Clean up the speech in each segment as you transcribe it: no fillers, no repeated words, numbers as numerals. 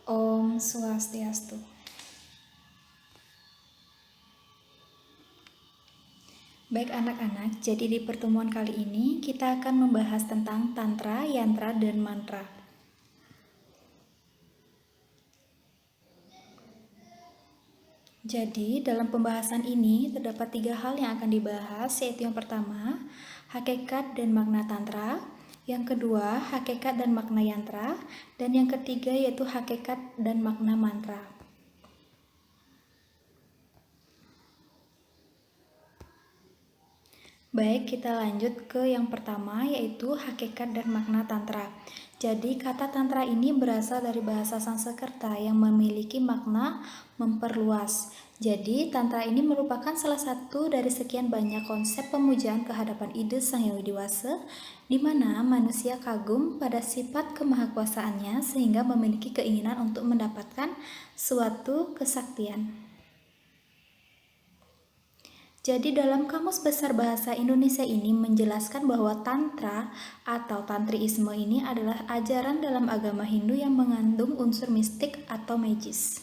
Om Swastiastu. Baik anak-anak, jadi di pertemuan kali ini kita akan membahas tentang tantra, yantra, dan mantra. Jadi dalam pembahasan ini terdapat 3 hal yang akan dibahas, yaitu yang pertama, hakikat dan makna tantra, yang kedua, hakikat dan makna yantra, dan yang ketiga yaitu hakikat dan makna mantra. Baik, kita lanjut ke yang pertama, yaitu hakikat dan makna tantra. Jadi, kata tantra ini berasal dari bahasa Sanskerta yang memiliki makna memperluas. Jadi, tantra ini merupakan salah satu dari sekian banyak konsep pemujaan kehadapan ide Sang Hyang Widi-Wasa, di mana manusia kagum pada sifat kemahakuasaannya sehingga memiliki keinginan untuk mendapatkan suatu kesaktian. Jadi dalam Kamus Besar Bahasa Indonesia ini menjelaskan bahwa Tantra atau Tantriisme ini adalah ajaran dalam agama Hindu yang mengandung unsur mistik atau magis.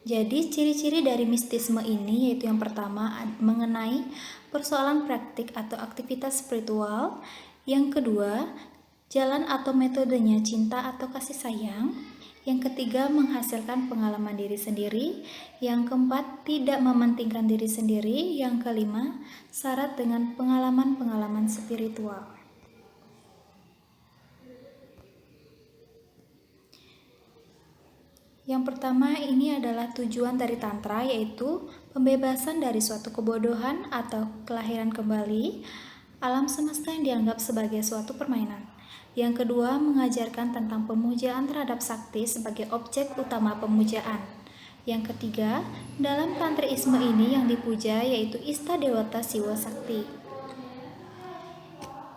Jadi ciri-ciri dari mistisme ini yaitu yang pertama mengenai persoalan praktik atau aktivitas spiritual, yang kedua jalan atau metodenya cinta atau kasih sayang, yang ketiga menghasilkan pengalaman diri sendiri, yang keempat tidak mementingkan diri sendiri, yang kelima syarat dengan pengalaman-pengalaman spiritual. Yang pertama ini adalah tujuan dari tantra, yaitu pembebasan dari suatu kebodohan atau kelahiran kembali, alam semesta yang dianggap sebagai suatu permainan. Yang kedua, mengajarkan tentang pemujaan terhadap sakti sebagai objek utama pemujaan. Yang ketiga, dalam tantriisme ini yang dipuja yaitu Ista Dewata Siwa Sakti.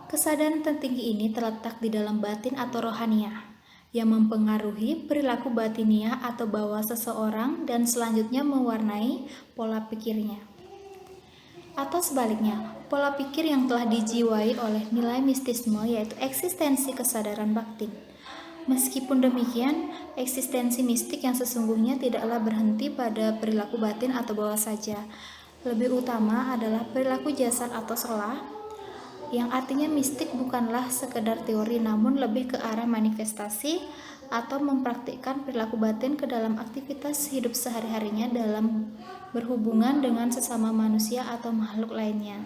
Kesadaran tertinggi ini terletak di dalam batin atau rohaniah, yang mempengaruhi perilaku batiniah atau bawah seseorang dan selanjutnya mewarnai pola pikirnya. Atau sebaliknya, pola pikir yang telah dijiwai oleh nilai mistisme yaitu eksistensi kesadaran batin. Meskipun demikian, eksistensi mistik yang sesungguhnya tidaklah berhenti pada perilaku batin atau bawah saja. Lebih utama adalah perilaku jasad atau solah, yang artinya mistik bukanlah sekedar teori namun lebih ke arah manifestasi atau mempraktikkan perilaku batin ke dalam aktivitas hidup sehari-harinya dalam berhubungan dengan sesama manusia atau makhluk lainnya.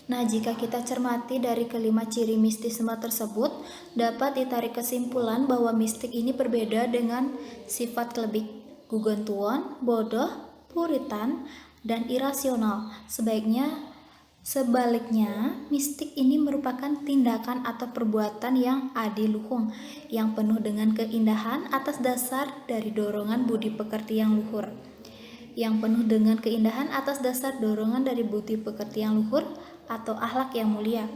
Nah, jika kita cermati dari kelima ciri mistisme tersebut, dapat ditarik kesimpulan bahwa mistik ini berbeda dengan sifat klebik, gugontuon, bodoh, puritan, dan irasional. Sebaliknya, mistik ini merupakan tindakan atau perbuatan yang adiluhung, yang penuh dengan keindahan atas dasar dari dorongan budi pekerti yang luhur. Yang penuh dengan keindahan atas dasar dorongan dari budi pekerti yang luhur atau akhlak yang mulia.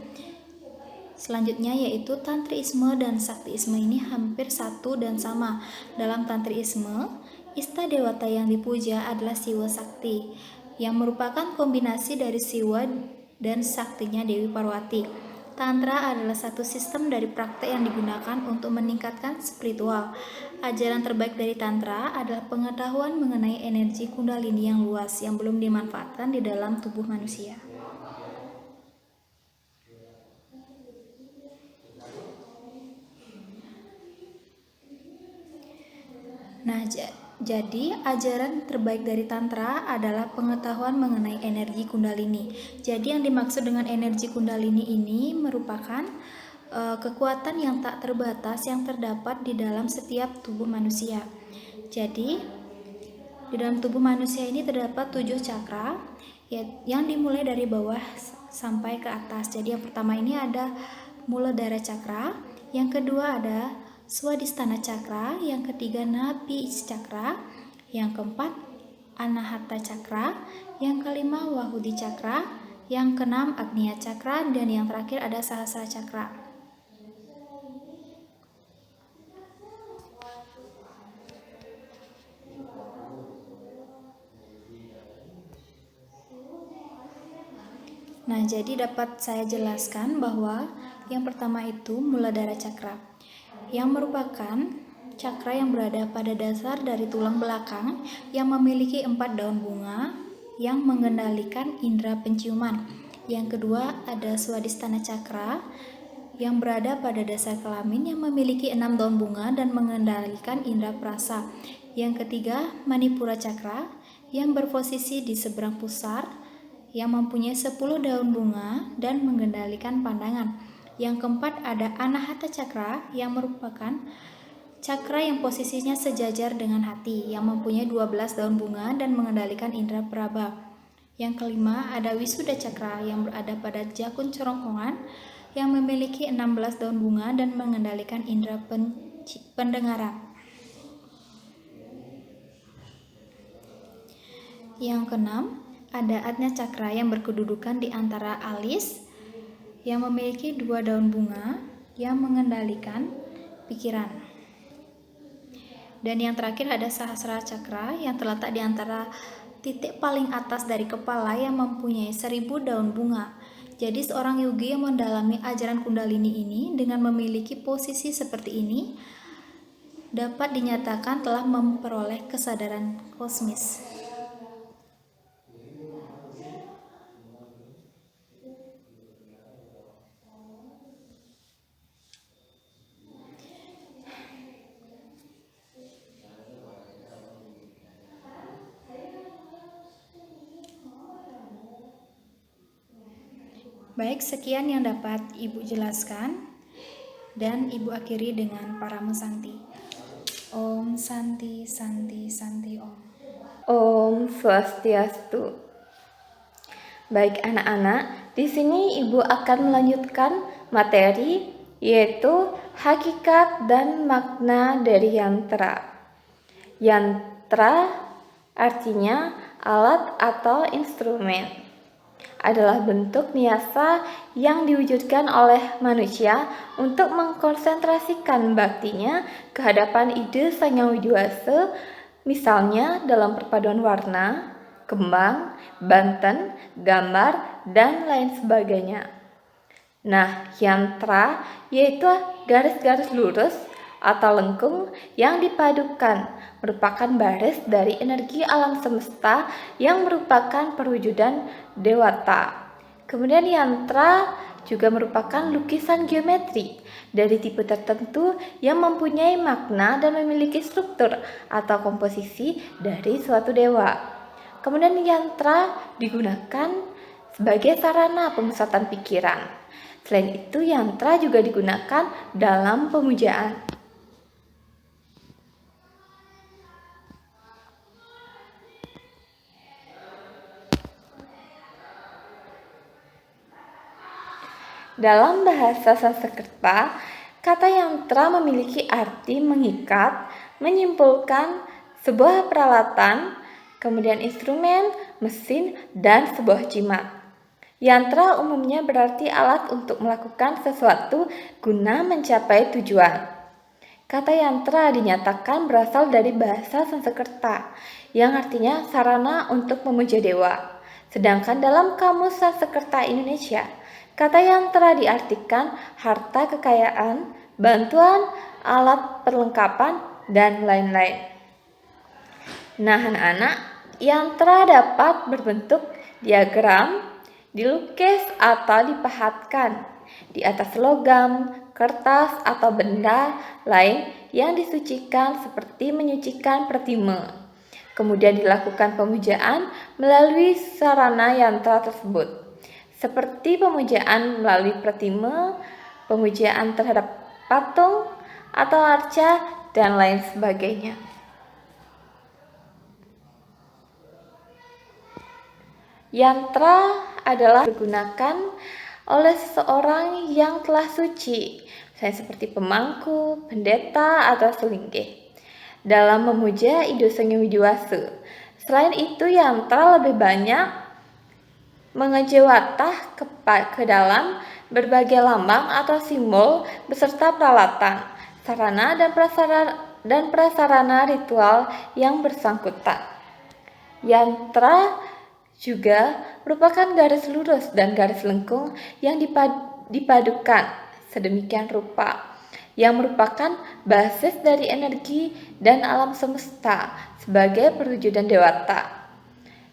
Selanjutnya yaitu tantriisme dan saktiisme ini hampir satu dan sama. Dalam tantriisme, Ista Dewata yang dipuja adalah Siwa Sakti, yang merupakan kombinasi dari Siwa dan Saktinya Dewi Parwati. Tantra adalah satu sistem dari praktek yang digunakan untuk meningkatkan spiritual. Ajaran terbaik dari Tantra adalah pengetahuan mengenai energi Kundalini yang luas yang belum dimanfaatkan di dalam tubuh manusia. Nah, jadi ajaran terbaik dari Tantra adalah pengetahuan mengenai energi Kundalini. Jadi yang dimaksud dengan energi Kundalini ini merupakan kekuatan yang tak terbatas yang terdapat di dalam setiap tubuh manusia. Jadi di dalam tubuh manusia ini terdapat 7 cakra yang dimulai dari bawah sampai ke atas. Jadi yang pertama ini ada Muladhara Cakra, yang kedua ada Swadhisthana Cakra, yang ketiga Nabi Cakra, yang keempat Anahata Cakra, yang kelima Wahudi Cakra, yang keenam Agnya Cakra, dan yang terakhir ada Sahasrara Cakra. Nah, jadi dapat saya jelaskan bahwa yang pertama itu Muladhara Cakra, yang merupakan cakra yang berada pada dasar dari tulang belakang yang memiliki 4 daun bunga yang mengendalikan indera penciuman. Yang kedua ada Swadhisthana Cakra yang berada pada dasar kelamin yang memiliki 6 daun bunga dan mengendalikan indera perasa. Yang ketiga Manipura Cakra yang berposisi di seberang pusar yang mempunyai 10 daun bunga dan mengendalikan pandangan. Yang keempat ada Anahata Cakra yang merupakan cakra yang posisinya sejajar dengan hati yang mempunyai 12 daun bunga dan mengendalikan indera peraba. Yang kelima ada Wisuddha Cakra yang berada pada jakun kerongkongan yang memiliki 16 daun bunga dan mengendalikan indera pendengaran. Yang keenam ada Ajna Cakra yang berkedudukan di antara alis yang memiliki 2 daun bunga yang mengendalikan pikiran. Dan yang terakhir ada Sahasrara Cakra yang terletak di antara titik paling atas dari kepala yang mempunyai 1000 daun bunga. Jadi seorang yogi yang mendalami ajaran Kundalini ini dengan memiliki posisi seperti ini dapat dinyatakan telah memperoleh kesadaran kosmis. Baik, sekian yang dapat Ibu jelaskan dan Ibu akhiri dengan Parama Santi. Om Santi Santi Santi Om. Om Swastiastu. Baik anak-anak, di sini Ibu akan melanjutkan materi yaitu hakikat dan makna dari yantra. Yantra artinya alat atau instrumen. Adalah bentuk niasa yang diwujudkan oleh manusia untuk mengkonsentrasikan baktinya ke hadapan ide Sang Yang Widiwasa, misalnya dalam perpaduan warna, kembang, banten, gambar, dan lain sebagainya. Nah, yantra yaitu garis-garis lurus atau lengkung yang dipadukan merupakan baris dari energi alam semesta yang merupakan perwujudan dewata. Kemudian yantra juga merupakan lukisan geometri dari tipe tertentu yang mempunyai makna dan memiliki struktur atau komposisi dari suatu dewa. Kemudian yantra digunakan sebagai sarana pemusatan pikiran. Selain itu, yantra juga digunakan dalam pemujaan. Dalam bahasa Sanskerta, kata yantra memiliki arti mengikat, menyimpulkan sebuah peralatan, kemudian instrumen, mesin, dan sebuah jimat. Yantra umumnya berarti alat untuk melakukan sesuatu guna mencapai tujuan. Kata yantra dinyatakan berasal dari bahasa Sanskerta, yang artinya sarana untuk memuja dewa. Sedangkan dalam Kamus Sanskerta Indonesia, kata yantra diartikan harta kekayaan, bantuan, alat perlengkapan, dan lain-lain. Nah, anak-anak, yantra dapat berbentuk diagram, dilukis atau dipahatkan di atas logam, kertas, atau benda lain yang disucikan seperti menyucikan pertime. Kemudian dilakukan pemujaan melalui sarana yantra tersebut. Seperti pemujaan melalui pertime, pemujaan terhadap patung atau arca, dan lain sebagainya. Yantra adalah digunakan oleh seseorang yang telah suci, misalnya seperti pemangku, pendeta, atau selingkih, dalam memuja ide Sang Yang Widiwasa. Selain itu, yantra lebih banyak mengejawatah ke dalam berbagai lambang atau simbol beserta peralatan, sarana dan prasarana ritual yang bersangkutan. Yantra juga merupakan garis lurus dan garis lengkung yang dipadukan sedemikian rupa, yang merupakan basis dari energi dan alam semesta sebagai perwujudan dewata.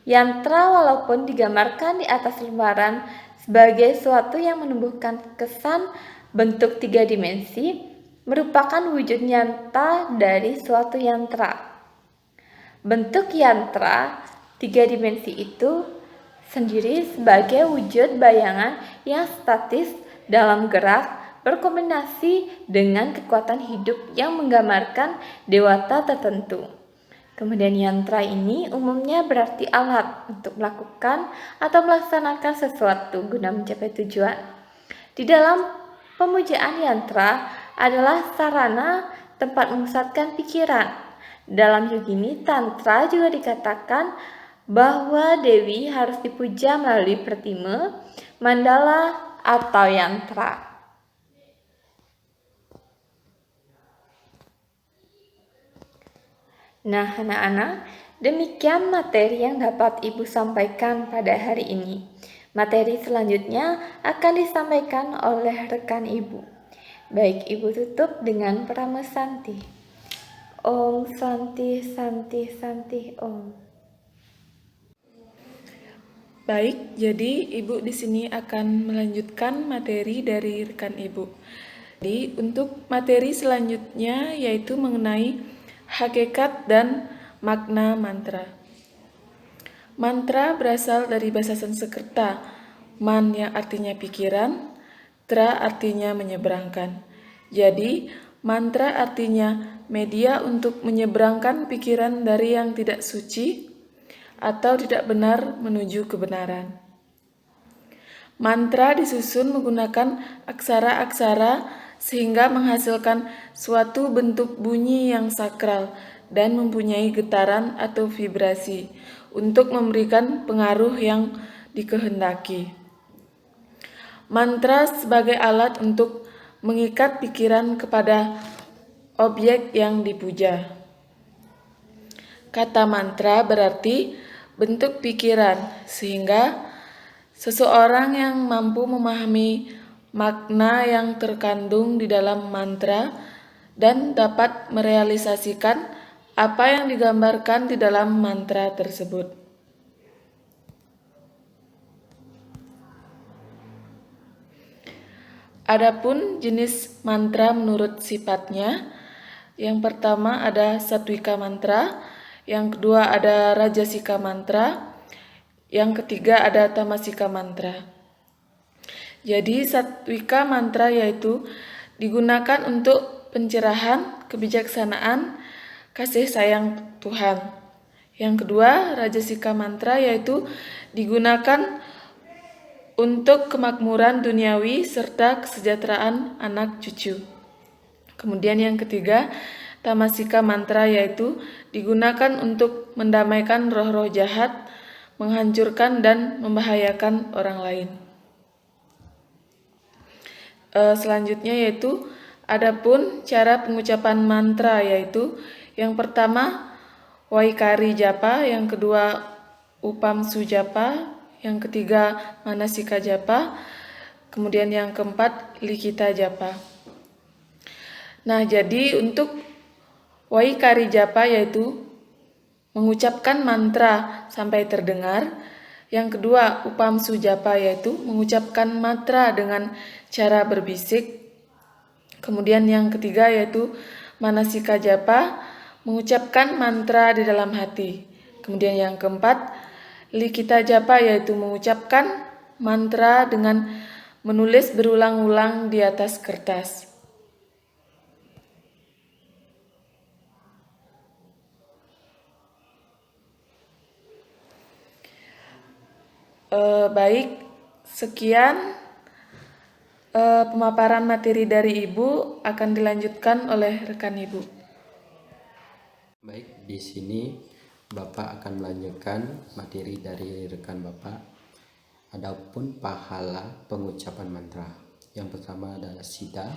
Yantra walaupun digambarkan di atas lembaran sebagai suatu yang menumbuhkan kesan bentuk 3 dimensi, merupakan wujud nyata dari suatu yantra. Bentuk yantra 3 dimensi itu sendiri sebagai wujud bayangan yang statis dalam gerak berkombinasi dengan kekuatan hidup yang menggambarkan dewata tertentu. Kemudian yantra ini umumnya berarti alat untuk melakukan atau melaksanakan sesuatu guna mencapai tujuan. Di dalam pemujaan yantra adalah sarana tempat memusatkan pikiran. Dalam yogini tantra juga dikatakan bahwa Dewi harus dipuja melalui pertime, mandala, atau yantra. Nah, anak-anak, demikian materi yang dapat Ibu sampaikan pada hari ini. Materi selanjutnya akan disampaikan oleh rekan Ibu. Baik, Ibu tutup dengan Prama Santi. Om Santi Santi Santi Om. Baik, jadi Ibu di sini akan melanjutkan materi dari rekan Ibu. Jadi, untuk materi selanjutnya yaitu mengenai hakikat dan makna mantra. Mantra berasal dari bahasa Sanskerta, man yang artinya pikiran, tra artinya menyeberangkan. Jadi, mantra artinya media untuk menyeberangkan pikiran dari yang tidak suci atau tidak benar menuju kebenaran. Mantra disusun menggunakan aksara-aksara sehingga menghasilkan suatu bentuk bunyi yang sakral dan mempunyai getaran atau vibrasi untuk memberikan pengaruh yang dikehendaki. Mantra sebagai alat untuk mengikat pikiran kepada objek yang dipuja. Kata mantra berarti bentuk pikiran, sehingga seseorang yang mampu memahami makna yang terkandung di dalam mantra dan dapat merealisasikan apa yang digambarkan di dalam mantra tersebut. Adapun jenis mantra menurut sifatnya, yang pertama ada Satwika mantra, yang kedua ada Rajasika mantra, yang ketiga ada Tamasika mantra. Jadi Satwika mantra yaitu digunakan untuk pencerahan, kebijaksanaan, kasih sayang Tuhan. Yang kedua Rajasika mantra yaitu digunakan untuk kemakmuran duniawi serta kesejahteraan anak cucu. Kemudian yang ketiga, Tamasika mantra yaitu digunakan untuk mendamaikan roh-roh jahat, menghancurkan dan membahayakan orang lain. Selanjutnya yaitu adapun cara pengucapan mantra yaitu yang pertama Waikari japa, yang kedua Upamsu japa, yang ketiga Manasika japa, kemudian yang keempat Likita japa. Nah, jadi untuk Waikari japa yaitu mengucapkan mantra sampai terdengar. Yang kedua Upamsu japa yaitu mengucapkan mantra dengan cara berbisik. Kemudian yang ketiga yaitu Manasika japa, mengucapkan mantra di dalam hati. Kemudian yang keempat Likita japa yaitu mengucapkan mantra dengan menulis berulang-ulang di atas kertas. Baik, sekian pemaparan materi dari Ibu akan dilanjutkan oleh rekan Ibu. Baik, di sini Bapak akan melanjutkan materi dari rekan Bapak. Adapun pahala pengucapan mantra. Yang pertama adalah siddha,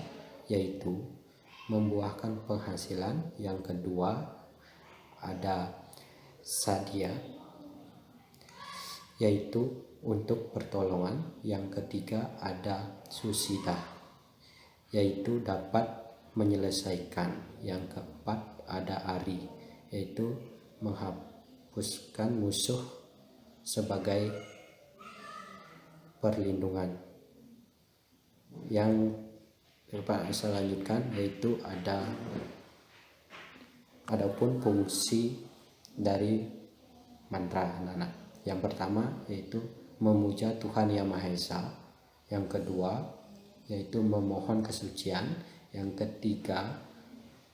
yaitu membuahkan penghasilan. Yang kedua ada sadhya, yaitu untuk pertolongan. Yang ketiga ada susida, yaitu dapat menyelesaikan. Yang keempat ada ari, yaitu menghapuskan musuh sebagai perlindungan. Yang Bapak bisa lanjutkan yaitu adapun fungsi dari mantra anak-anak. Yang pertama yaitu memuja Tuhan Yang Maha Esa. Yang kedua yaitu memohon kesucian. Yang ketiga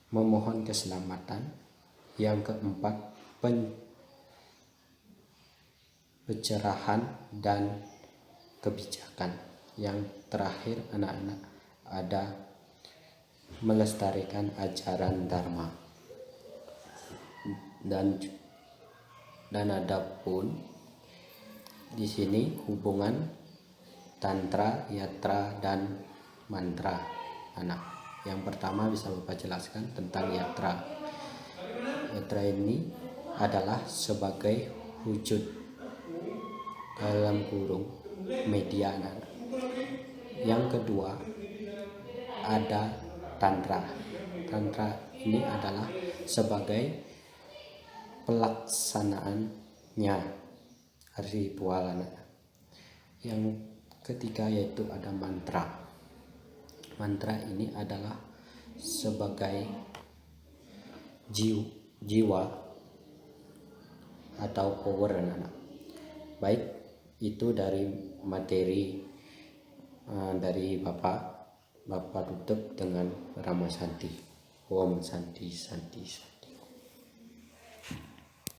memohon keselamatan. Yang keempat pencerahan dan kebijakan. Yang terakhir anak-anak ada melestarikan ajaran Dharma. Dan adapun di sini hubungan tantra, yatra dan mantra anak. Yang pertama bisa Bapak jelaskan tentang yatra. Yatra ini adalah sebagai wujud dalam kurung media anak. Yang kedua ada tantra. Tantra ini adalah sebagai pelaksanaannya ritual anak. Yang ketiga yaitu ada mantra. Mantra ini adalah sebagai jiwa atau power anak. Baik, itu dari materi dari Bapak tutup dengan Rama Santi. Om Santi Santi.